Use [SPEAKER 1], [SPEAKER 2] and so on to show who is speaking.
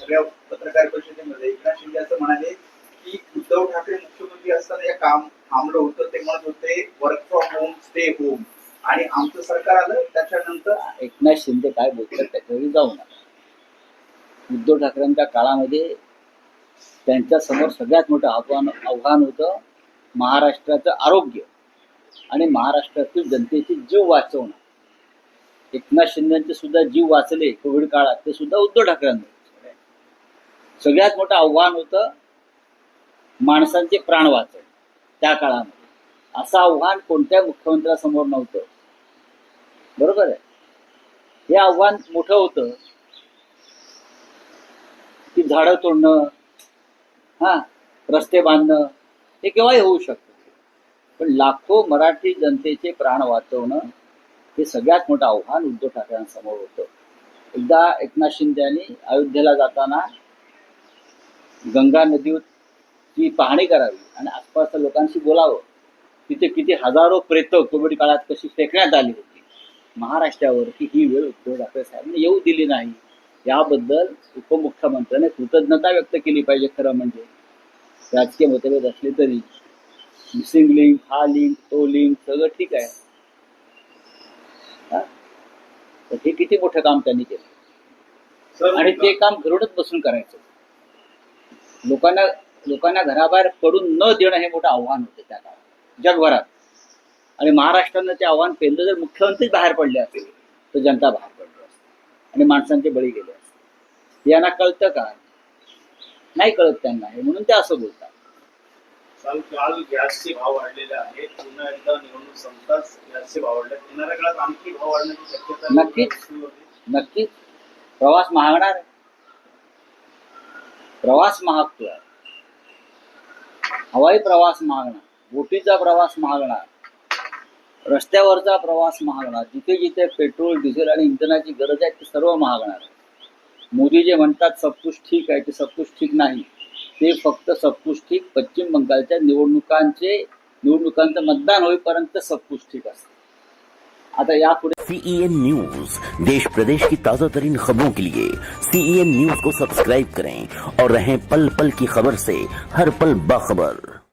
[SPEAKER 1] सगळ्या पत्रकार परिषदेमध्ये एकनाथ शिंदे असं म्हणाले की उद्धव ठाकरे मुख्यमंत्री असताना या काम थांबलं होतं. ते म्हणत होते work from home, stay home, आणि आमचं सरकार आलं त्याच्यानंतर.
[SPEAKER 2] एकनाथ शिंदे काय बोलतात त्याच्यावर जाऊ नका. उद्धव ठाकरेंच्या काळामध्ये त्यांच्या समोर सगळ्यात मोठं आव्हान होतं महाराष्ट्राचं आरोग्य आणि महाराष्ट्रातील जनतेचे जीव वाचवणं. एकनाथ शिंदेचे सुद्धा जीव वाचले कोविड काळात, ते सुद्धा उद्धव ठाकरेंनी. सगळ्यात मोठं आव्हान होतं माणसांचे प्राण वाचवणे त्या काळामध्ये. असं आव्हान कोणत्या मुख्यमंत्र्यासमोर नव्हतं. बरोबर आहे. हे आव्हान मोठं होतं की झाडं तोडणं, रस्ते बांधणं हे केव्हाही होऊ शकतं, पण लाखो मराठी जनतेचे प्राण वाचवणं हे सगळ्यात मोठं आव्हान उद्धव ठाकरेंसमोर होतं. एकदा एकनाथ शिंदे यांनी अयोध्येला जाताना गंगा नदीची पाहणी करावी आणि आसपासच्या लोकांशी बोलावं. तिथे किती हजारो प्रेतं कोविड काळात कशी फेकण्यात आली होती महाराष्ट्रावर, की ही वेळ उद्धव ठाकरे साहेबांनी येऊ दिली नाही. याबद्दल उपमुख्यमंत्र्याने कृतज्ञता व्यक्त केली पाहिजे. खरं म्हणजे राजकीय मतभेद असले तरी मिसिंग लिंक, हा लिंक, तो लिंक सगळं ठीक आहे. तर हे किती मोठं काम त्यांनी केलं आणि ते काम घरूनच बसून करायचं. लोकांना घराबाहेर पडून न देणं हे मोठं आव्हान होतं त्या काळात जगभरात. आणि महाराष्ट्रानं ते आव्हान पेललं. जर मुख्यमंत्री बाहेर पडले असते तर जनता बाहेर पडली असते आणि माणसांचे बळी गेले असते. यांना कळतं का? नाही कळत त्यांना. हे म्हणून ते असं बोलतात.
[SPEAKER 3] काल गॅसचे भाव वाढलेले आहेत. पुन्हा एकदा निवडणूक संपताच गॅसचे भाव वाढले. येणाऱ्या काळात आणखी भाव वाढण्याची शक्यता
[SPEAKER 2] नक्कीच. प्रवास महागणार आहे. प्रवास महागतोय. हवाई प्रवास महागणार, बोटीचा प्रवास महागणार, रस्त्यावरचा प्रवास महागणार. जिथे जिथे पेट्रोल, डिझेल आणि इंधनाची गरज आहे ते सर्व महागणार. मोदी जे म्हणतात सब कुछ ठीक आहे, ते सब कुछ ठीक नाही. ते फक्त सब कुछ ठीक पश्चिम बंगालच्या निवडणुकांचं मतदान होईपर्यंत सब कुछ ठीक असतं. आता यापुढे
[SPEAKER 4] CEN न्यूज देश प्रदेश की ताजा तरीन खबरों के लिए CEN न्यूज को सब्सक्राइब करें और रहें पल पल की खबर से हर पल बाखबर.